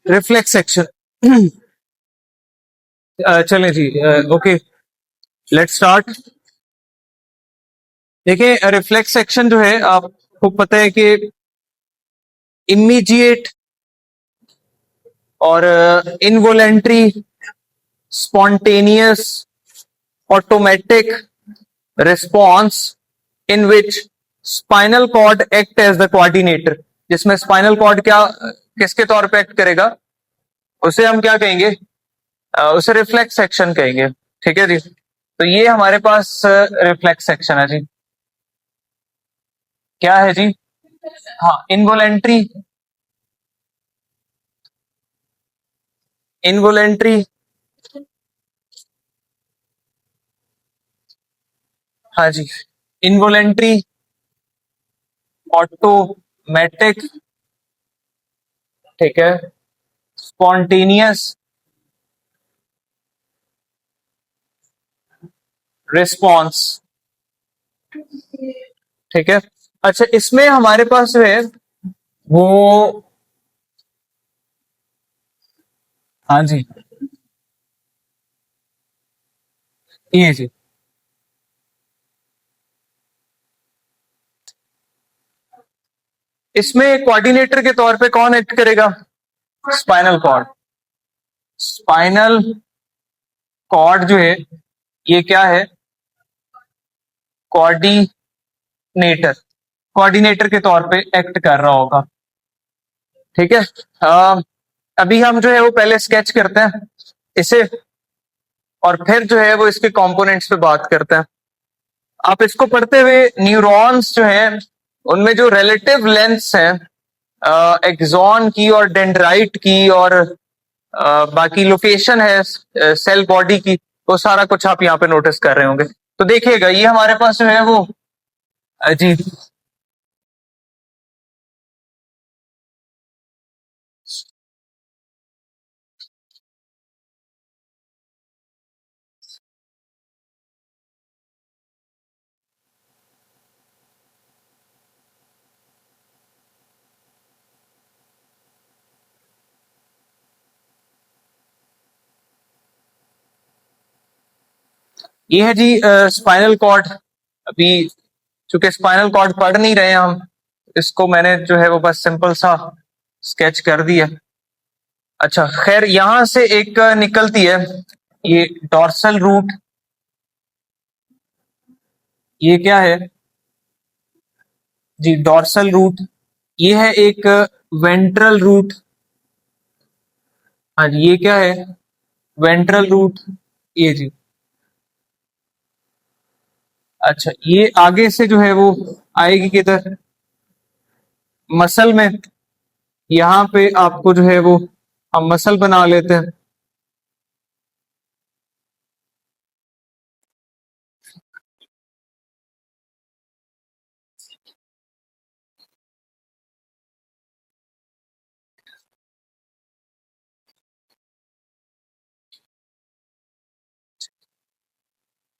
Reflex section. चलें जी, okay, let's start. देखिए, रिफ्लेक्स सेक्शन जो है आपको पता है कि इमीडिएट और involuntary, spontaneous, automatic response in which spinal cord act as the coordinator, जिसमें स्पाइनल कॉर्ड क्या किसके तौर पे एक्ट करेगा, उसे हम क्या कहेंगे, उसे रिफ्लेक्स सेक्शन कहेंगे। ठीक है जी, तो ये हमारे पास रिफ्लेक्स सेक्शन है जी। क्या है जी? हाँ, इनवोलेंट्री, इनवोलेंट्री, हाँ जी, इनवोलेंट्री, ऑटोमेटिक, ठीक है, स्पॉन्टेनियस रिस्पॉन्स, ठीक है। अच्छा, इसमें हमारे पास जो है वो, हाँ जी, ये जी, इसमें कोऑर्डिनेटर के तौर पे कौन एक्ट करेगा? Spinal cord. स्पाइनल कॉर्ड जो है ये क्या है? कोऑर्डिनेटर, कोऑर्डिनेटर के तौर पे एक्ट कर रहा होगा। ठीक है, अभी हम जो है वो पहले स्केच करते हैं इसे, और फिर जो है वो इसके कंपोनेंट्स पे बात करते हैं। आप इसको पढ़ते हुए न्यूरॉन्स जो हैं उनमें जो रिलेटिव लेंथ्स हैं एक्सॉन की और डेंड्राइट की और बाकी लोकेशन है सेल बॉडी की, वो सारा कुछ आप यहाँ पे नोटिस कर रहे होंगे। तो देखिएगा, ये हमारे पास जो है वो जी, ये है जी स्पाइनल कॉर्ड। अभी चूंकि स्पाइनल कॉर्ड पढ़ नहीं रहे हैं हम, इसको मैंने जो है वो बस सिंपल सा स्केच कर दिया। अच्छा, खैर, यहां से एक निकलती है ये डॉर्सल रूट। ये क्या है जी? Dorsal root. ये है एक वेंट्रल रूट। हाँ जी, ये क्या है? वेंट्रल रूट, ये जी। अच्छा, ये आगे से जो है वो आएगी किधर? मसल में। यहाँ पे आपको जो है वो हम मसल बना लेते हैं।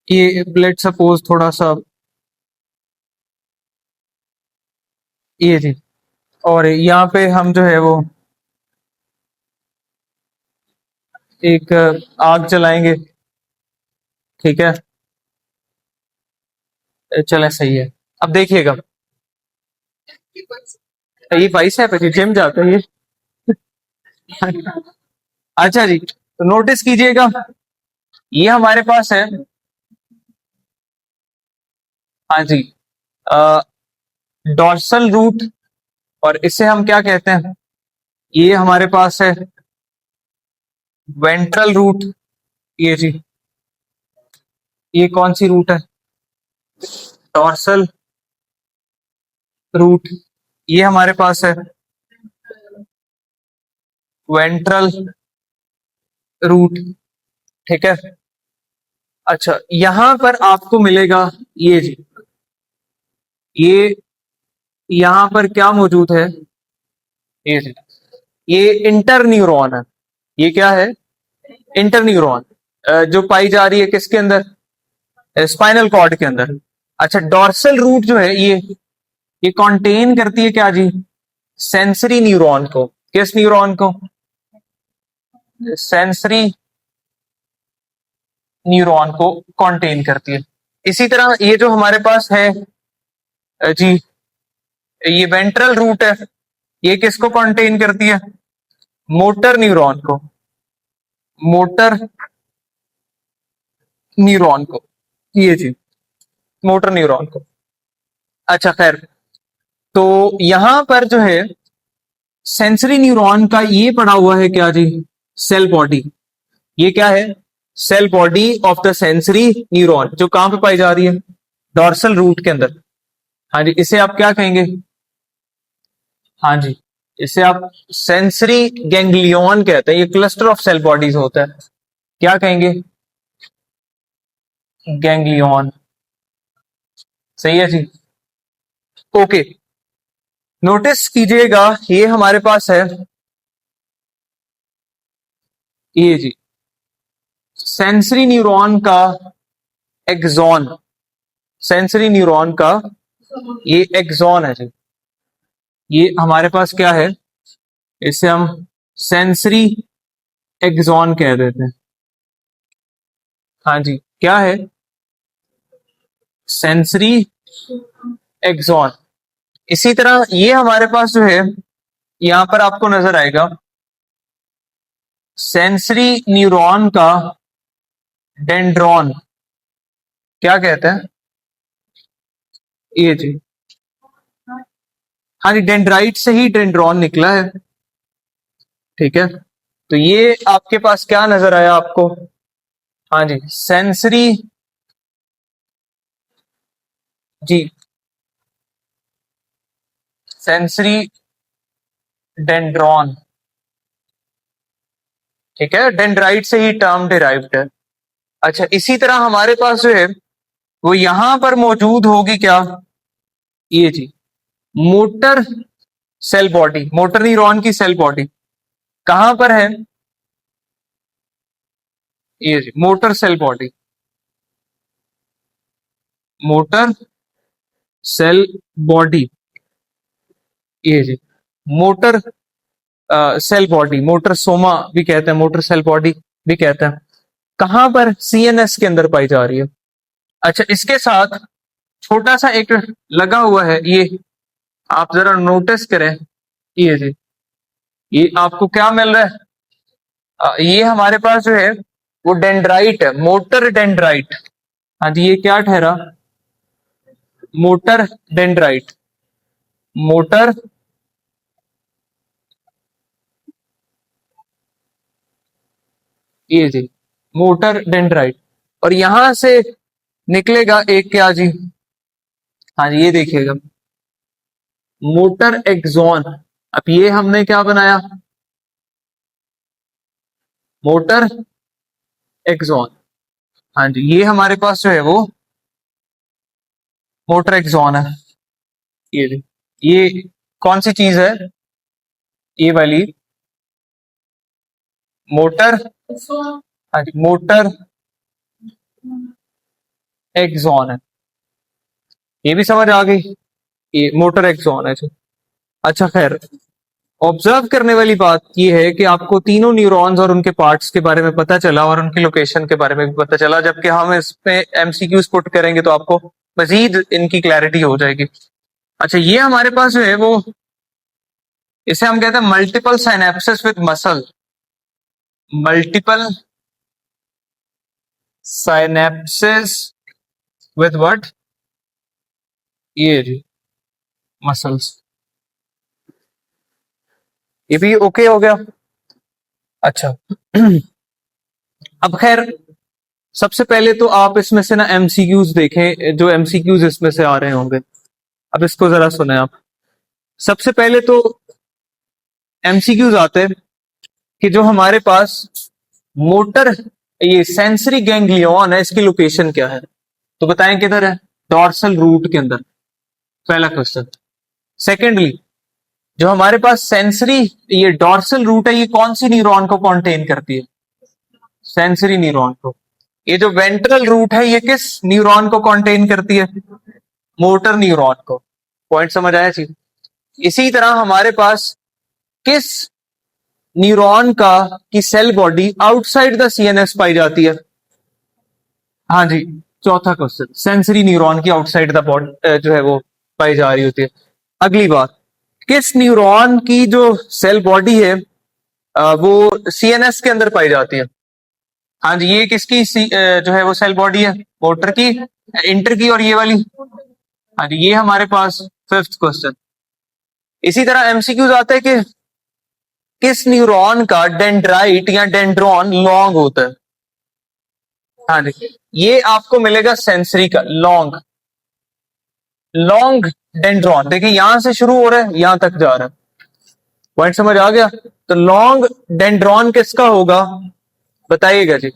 ये लेट सपोज थोड़ा सा, ये जी, और यहाँ पे हम जो है वो एक आग जलाएंगे। ठीक है, चले, सही है। अब देखिएगा, ये बाइसेप है जी, जिम जाता है ये। अच्छा जी, तो नोटिस कीजिएगा, ये हमारे पास है, हाँ जी, डॉर्सल रूट, और इसे हम क्या कहते हैं? ये हमारे पास है वेंट्रल रूट, ये जी। ये कौन सी रूट है? Dorsal root. ये हमारे पास है वेंट्रल रूट। ठीक है। अच्छा, यहां पर आपको मिलेगा ये जी, ये यहां पर क्या मौजूद है? ये जी, ये इंटर न्यूरॉन है। ये क्या है? इंटर न्यूरॉन, जो पाई जा रही है किसके अंदर? स्पाइनल कॉर्ड के अंदर। अच्छा, डॉर्सल रूट जो है ये कंटेन करती है क्या जी? सेंसरी न्यूरॉन को, किस न्यूरॉन को, सेंसरी न्यूरॉन को कंटेन करती है। इसी तरह ये जो हमारे पास है जी, ये वेंट्रल रूट है, ये किसको कंटेन करती है, मोटर न्यूरॉन को, मोटर न्यूरॉन को, ये जी मोटर न्यूरॉन को। अच्छा खैर, तो यहां पर जो है सेंसरी न्यूरॉन का ये पड़ा हुआ है क्या जी, सेल बॉडी। ये क्या है, cell body of the sensory neuron, जो कहां पे पाई जा रही है, डॉर्सल रूट के अंदर। हाँ जी, इसे आप क्या कहेंगे, हाँ जी, इसे आप सेंसरी गैंग्लियन कहते हैं। ये क्लस्टर ऑफ सेल बॉडीज होता है, क्या कहेंगे, गैंग्लियन। सही है जी, ओके। नोटिस कीजिएगा ये हमारे पास है, ये जी सेंसरी न्यूरॉन का एक्सॉन, सेंसरी न्यूरॉन का ये एक्सॉन है जी, ये हमारे पास क्या है, इसे हम सेंसरी एक्सॉन कह देते हैं। हाँ जी, क्या है, सेंसरी एक्सॉन। इसी तरह ये हमारे पास जो है, यहां पर आपको नजर आएगा सेंसरी न्यूरॉन का डेंड्रॉन, क्या कहते हैं, ये जी, हाँ जी, डेंड्राइट से ही डेंड्रॉन निकला है। ठीक है, तो ये आपके पास क्या नजर आया आपको, हाँ जी, सेंसरी जी, सेंसरी डेंड्रॉन। ठीक है, डेंड्राइट से ही टर्म डिराइव्ड है। अच्छा, इसी तरह हमारे पास जो है वो यहां पर मौजूद होगी क्या, ये जी motor cell body, motor neuron की सेल बॉडी कहां पर है, ये जी motor cell body, motor cell body, ये जी motor cell body, motor soma भी कहते हैं, मोटर सेल बॉडी भी कहते हैं। कहां पर, सीएनएस के अंदर पाई जा रही है। अच्छा, इसके साथ छोटा सा एक लगा हुआ है, ये आप जरा नोटिस करें, ये जी, ये आपको क्या मिल रहा है, ये हमारे पास जो है वो डेंड्राइट है, मोटर डेंड्राइट। हाँ जी, ये क्या ठहरा, मोटर डेंड्राइट, मोटर ये जी मोटर डेंड्राइट। और यहां से निकलेगा एक क्या जी, हाँ जी, ये देखिएगा मोटर एक्सॉन। अब ये हमने क्या बनाया, मोटर एक्सॉन। हाँ जी, ये हमारे पास जो है वो मोटर एक्सॉन है। ये जी, ये कौन सी चीज है, ये वाली मोटर, हाँ जी, मोटर एक्सॉन है। ये भी समझ आ गई, ये मोटर एक्सॉन है जी। अच्छा खैर, ऑब्जर्व करने वाली बात यह है कि आपको तीनों न्यूरॉन्स और उनके पार्ट्स के बारे में पता चला और उनकी लोकेशन के बारे में भी पता चला, जबकि हम इस पे एमसीक्यूज पुट करेंगे तो आपको मजीद इनकी क्लैरिटी हो जाएगी। अच्छा, ये हमारे पास जो है वो, इसे हम कहते हैं multiple synapses with muscle, multiple synapses with what, ये मसल्स। ये भी ओके हो गया। अच्छा अब खैर, सबसे पहले तो आप इसमें से ना एमसीक्यूज देखें, जो एमसीक्यूज इसमें से आ रहे होंगे। अब इसको जरा सुने आप। सबसे पहले तो एमसीक्यूज आते हैं कि जो हमारे पास मोटर, ये सेंसरी गैंग्लियन है, इसकी लोकेशन क्या है, तो बताएं किधर है, डॉर्सल रूट के अंदर, पहला क्वेश्चन। सेकेंडली, जो हमारे पास सेंसरी ये डॉर्सल रूट है, ये कौन सी न्यूरॉन को कंटेन करती है, सेंसरी न्यूरॉन को। ये जो वेंट्रल रूट है, ये किस न्यूरॉन को कंटेन करती है, मोटर न्यूरॉन को। पॉइंट समझ आया जी। इसी तरह हमारे पास किस न्यूरॉन का की cell body outside the CNS पाई जाती है? हाँ जी, चौथा क्वेश्चन, सेंसरी न्यूरॉन की आउटसाइड द बॉडी जो है वो पाई जा रही होती है। अगली बात, किस न्यूरॉन की जो सेल बॉडी है वो सीएनएस के अंदर पाई जाती है? हाँ जी, ये किसकी जो है वो सेल बॉडी है? मोटर की, इंटर की, और ये वाली? हाँ जी, ये हमारे पास फिफ्थ क्वेश्चन। इसी तरह एमसीक्यूज आता है कि किस न्यूरॉन का डेंड्राइट या डेंड्रॉन लॉन्ग होता है? हाँ जी, ये आपको मिलेगा सेंसरी का लॉन्ग, लॉन्ग डेंड्रॉन। देखिए यहां से शुरू हो रहा है, यहां तक जा रहा है, पॉइंट समझ आ गया? तो लॉन्ग डेंड्रॉन किसका होगा, बताइएगा जी।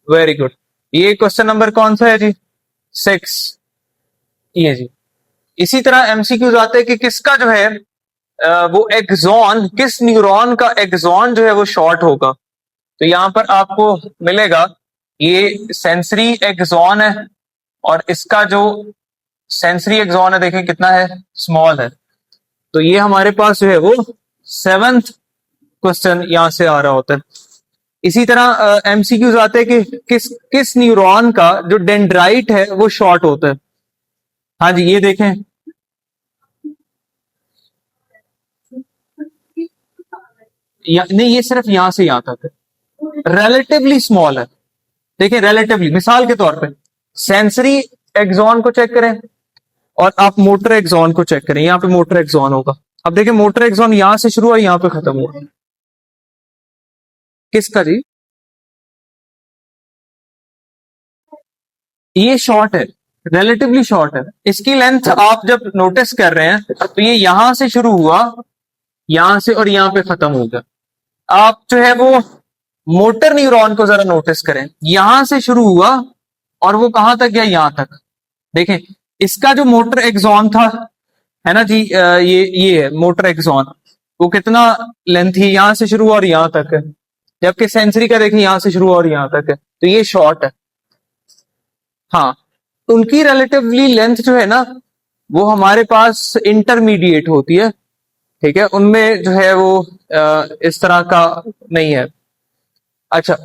Very good. ये क्वेश्चन नंबर कौन सा है जी? 6, ये जी। इसी तरह एमसीक्यूज आते हैं कि किसका जो है वो एक्सॉन, किस न्यूरॉन का एक्सॉन जो है वो शॉर्ट होगा? तो यहां पर आपको मिलेगा ये सेंसरी एक्सॉन है, और इसका जो सेंसरी एक्सॉन है देखिए कितना है, स्मॉल है। तो ये हमारे पास जो है वो 7th क्वेश्चन यहां से आ रहा होता है। इसी तरह एमसीक्यूज आते हैं कि किस किस न्यूरॉन का जो डेंड्राइट है वो शॉर्ट होता है? हाँ जी, ये देखें, नहीं ये सिर्फ यहां से यहां तक है, रिलेटिवली स्मॉल है। देखिए रिलेटिवली, मिसाल के तौर पे सेंसरी एक्सॉन को चेक करें और आप मोटर एक्सॉन को चेक करें, यहां पे मोटर एक्सॉन होगा। अब देखिए मोटर एक्सॉन यहां से शुरू हुआ, यहां पे खत्म हुआ, किसका जी? ये शॉर्ट है, रिलेटिवली शॉर्ट है। इसकी लेंथ आप जब नोटिस कर रहे हैं तो ये यहां से शुरू हुआ, यहां से, और यहां पे खत्म हो गया। आप जो है वो मोटर न्यूरॉन को जरा नोटिस करें, यहां से शुरू हुआ और वो कहां तक गया, यहां तक। देखें इसका जो मोटर एक्सॉन था, है ना जी, ये है मोटर एक्सॉन, वो कितना लेंथ है, यहां से शुरू हुआ और यहां तक है। जबकि सेंसरी का देखें यहां से शुरू हुआ और यहां तक है, तो ये शॉर्ट है। हाँ, उनकी रिलेटिवली लेंथ जो है ना वो हमारे पास इंटरमीडिएट होती है, ठीक है, उनमें जो है वो इस तरह का नहीं है। अच्छा,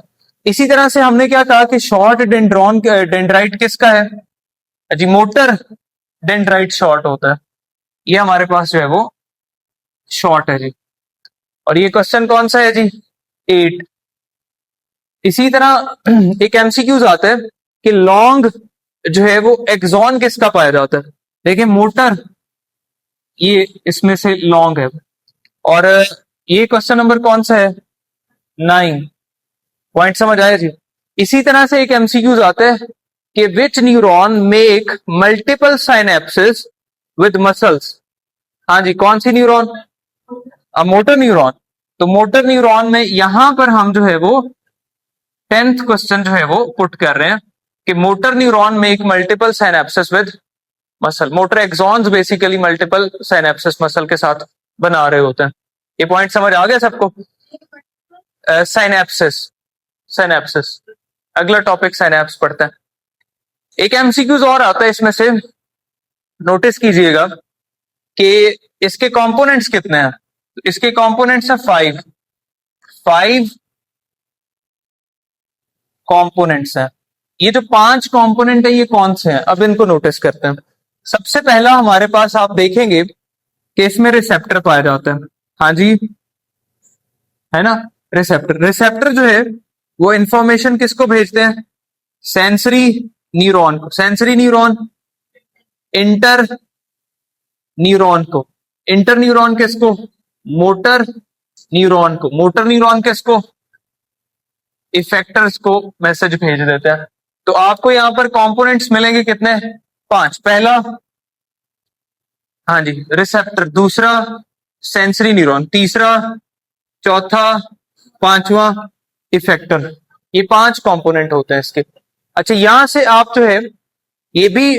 इसी तरह से हमने क्या कहा कि शॉर्ट डेंड्रॉन डेंड्राइट किसका है जी? मोटर डेंड्राइट शॉर्ट होता है, ये हमारे पास जो है वो शॉर्ट है जी। और ये क्वेश्चन कौन सा है जी? 8। इसी तरह एक एमसीक्यूज आता है कि लॉन्ग जो है वो एक्सॉन किसका पाया जाता है? देखिए मोटर, ये इसमें से लॉन्ग है। और ये क्वेश्चन नंबर कौन सा है? 9। पॉइंट समझ आया जी? इसी तरह से एक एमसीक्यूज आता है कि which neuron make multiple synapses with muscles? हाँ जी, कौन सी न्यूरॉन? Motor neuron. तो मोटर न्यूरॉन में यहां पर हम जो है वो 10th क्वेश्चन जो है वो पुट कर रहे हैं कि motor neuron make multiple synapses with muscle. Motor axons basically multiple synapses muscle के साथ बना रहे होते हैं। ये पॉइंट समझ आ गया सबको? साइनेप्सिस, साइनेप्सिस, अगला टॉपिक साइनेप्स पढ़ते हैं। एक एमसीक्यूज और आता है इसमें से, नोटिस कीजिएगा कि इसके कंपोनेंट्स कितने हैं। इसके कंपोनेंट्स हैं 5, 5 कंपोनेंट्स हैं। ये जो 5 कंपोनेंट है ये कौन से हैं, अब इनको नोटिस करते हैं। सबसे पहला हमारे पास आप देखेंगे कि इसमें रिसेप्टर पाया जाता है। हाँ जी, है ना, रिसेप्टर। रिसेप्टर जो है वो इंफॉर्मेशन किसको भेजते हैं? सेंसरी न्यूरॉन को। सेंसरी न्यूरॉन, इंटर न्यूरॉन को। इंटर न्यूरॉन किसको? मोटर न्यूरॉन को। मोटर न्यूरॉन किसको? इफेक्टर्स को मैसेज भेज देते हैं। तो आपको यहां पर कंपोनेंट्स मिलेंगे कितने? 5। पहला, हाँ जी, रिसेप्टर। दूसरा, सेंसरी न्यूरॉन। तीसरा, चौथा, पांचवा, इफेक्टर। ये 5 कंपोनेंट होते हैं इसके। अच्छा, यहां से आप जो है ये भी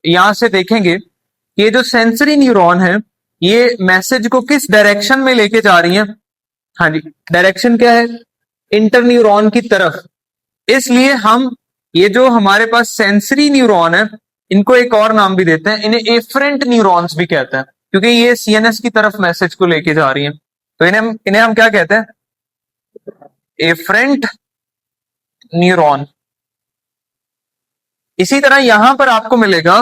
यहां से देखेंगे कि ये जो सेंसरी न्यूरॉन है ये मैसेज को किस डायरेक्शन में लेके जा रही है। हाँ जी, डायरेक्शन क्या है? इंटर न्यूरॉन की तरफ। इसलिए हम ये जो हमारे पास सेंसरी न्यूरॉन है इनको एक और नाम भी देते हैं, इन्हें एफरेंट न्यूरॉन्स भी कहते हैं। क्योंकि ये सीएनएस की तरफ मैसेज को लेके जा रही है। तो इन्हें हम क्या कहते हैं? Efferent neuron. इसी तरह यहां पर आपको मिलेगा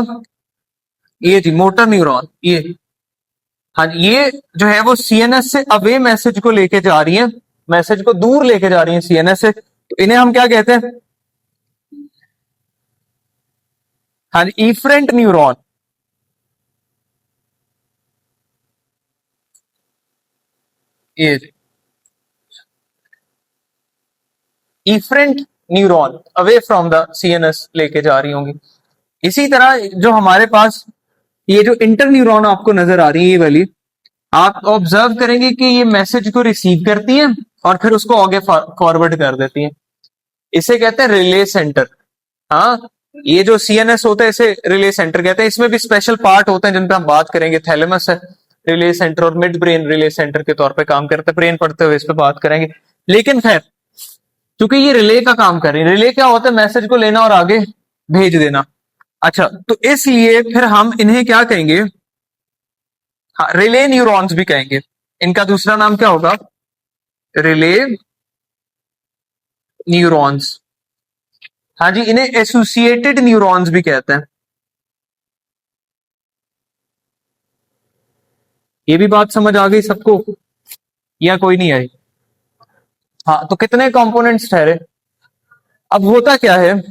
ये जी मोटर न्यूरॉन। ये हाँ, ये जो है वो सीएनएस से अवे मैसेज को लेके जा रही है, मैसेज को दूर लेके जा रही है सीएनएस से। तो इन्हें हम क्या कहते हैं? हाँ, इफरेंट न्यूरॉन। ये efferent neuron away from the CNS लेके जा रही होंगी। इसी तरह जो हमारे पास ये जो इंटर न्यूरॉन आपको नजर आ रही है, ये वाली, आप ऑब्जर्व करेंगे कि ये मैसेज को रिसीव करती है और फिर उसको आगे फॉरवर्ड कर देती है। इसे कहते हैं रिले सेंटर। हाँ, ये जो सीएनएस होता है इसे रिले सेंटर कहते हैं। इसमें भी स्पेशल पार्ट होते हैं जिन पे हम बात करेंगे। थैलेमस है रिले सेंटर और मिड ब्रेन रिले सेंटर के तौर पे काम करते हैं। ब्रेन पढ़ते हुए इस पे बात करेंगे। लेकिन खैर, क्योंकि ये रिले का काम कर रही है, रिले क्या होता है? मैसेज को लेना और आगे भेज देना। अच्छा, तो इसलिए फिर हम इन्हें क्या कहेंगे? हाँ, रिले न्यूरॉन्स भी कहेंगे। इनका दूसरा नाम क्या होगा? Relay neurons. हाँ जी, इन्हें एसोसिएटेड न्यूरॉन्स भी कहते हैं। ये भी बात समझ आ गई सबको या कोई नहीं आई? हाँ, तो कितने कंपोनेंट्स ठहरे? अब होता क्या है,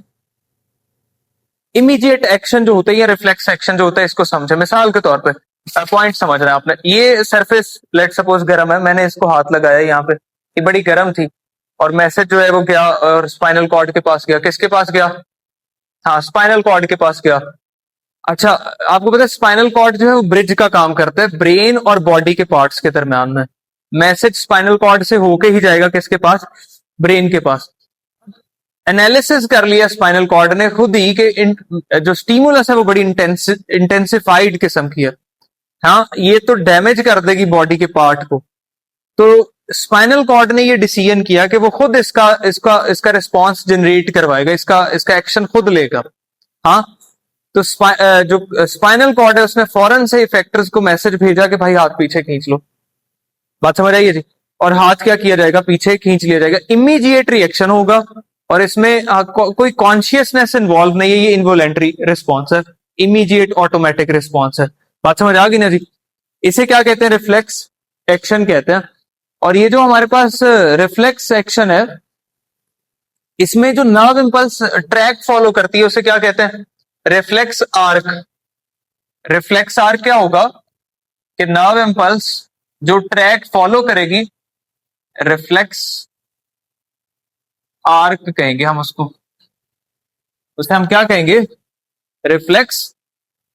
इमीडिएट एक्शन जो होता है या रिफ्लेक्स एक्शन जो होता है, इसको समझे। मिसाल के तौर पे पॉइंट समझ रहे हैं आपने, ये सरफेस लेट सपोज गर्म है, मैंने इसको हाथ लगाया यहाँ पे, ये बड़ी गर्म थी और मैसेज जो है वो गया और स्पाइनल कॉर्ड के पास गया। किसके पास गया? हाँ, स्पाइनल कॉर्ड के पास गया। अच्छा, आपको पता है स्पाइनल कॉर्ड जो है वो ब्रिज का काम करता है ब्रेन और बॉडी के पार्ट्स के दरम्यान में। मैसेज स्पाइनल कॉर्ड से होके ही जाएगा किसके पास? ब्रेन के पास। एनालिसिस कर लिया स्पाइनल कॉर्ड ने खुद ही कि जो स्टिमुलस है वो बड़ी इंटेंसिफाइड किस्म की है। हाँ, ये तो डैमेज कर देगी बॉडी के पार्ट को। तो स्पाइनल कॉर्ड ने ये डिसीजन किया कि वो खुद इसका इसका इसका रिस्पॉन्स जनरेट करवाएगा, इसका इसका एक्शन खुद लेगा। हाँ, तो जो स्पाइनल कॉर्ड है उसने फौरन से इफेक्टर्स को मैसेज भेजा कि भाई हाथ पीछे खींच लो। बात समझ आई है जी? और हाथ क्या किया जाएगा? पीछे खींच लिया जाएगा। इमीडिएट रिएक्शन होगा और इसमें कोई कॉन्शियसनेस इन्वॉल्व नहीं है, ये इनवॉलेंट्री रिस्पॉन्स है, इमीडिएट ऑटोमेटिक रिस्पॉन्स है। बात समझ आ गई ना जी? इसे क्या कहते हैं? रिफ्लेक्स एक्शन कहते हैं। और ये जो हमारे पास रिफ्लेक्स एक्शन है, इसमें जो नर्व इंपल्स ट्रैक फॉलो करती है उसे क्या कहते हैं? Reflex arc. रिफ्लेक्स आर्क क्या होगा कि नर्व इंपल्स जो ट्रैक फॉलो करेगी, रिफ्लेक्स आर्क कहेंगे हम उसको। उसे हम क्या कहेंगे? Reflex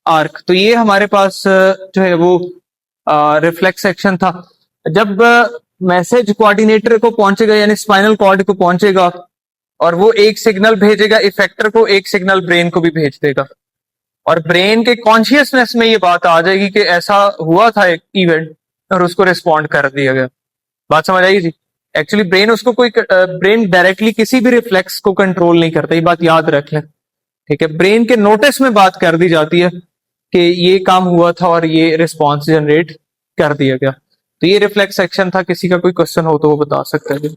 arc. तो ये हमारे पास जो है वो रिफ्लेक्स एक्शन था। जब मैसेज कोऑर्डिनेटर को पहुंचेगा यानी स्पाइनल कॉर्ड को पहुंचेगा और वो एक सिग्नल भेजेगा इफेक्टर को, एक सिग्नल ब्रेन को भी भेज देगा और ब्रेन के कॉन्शियसनेस में ये बात आ जाएगी कि ऐसा हुआ था एक इवेंट और उसको रिस्पॉन्ड कर दिया गया। बात समझ आई जी? एक्चुअली ब्रेन उसको कोई ब्रेन डायरेक्टली किसी भी रिफ्लेक्स को कंट्रोल नहीं करता, ये बात याद रख लें। ठीक है, ब्रेन के नोटिस में बात कर दी जाती है कि ये काम हुआ था और ये रिस्पॉन्स जनरेट कर दिया गया। तो ये रिफ्लेक्स एक्शन था। किसी का कोई क्वेश्चन हो तो वो बता सकते हैं।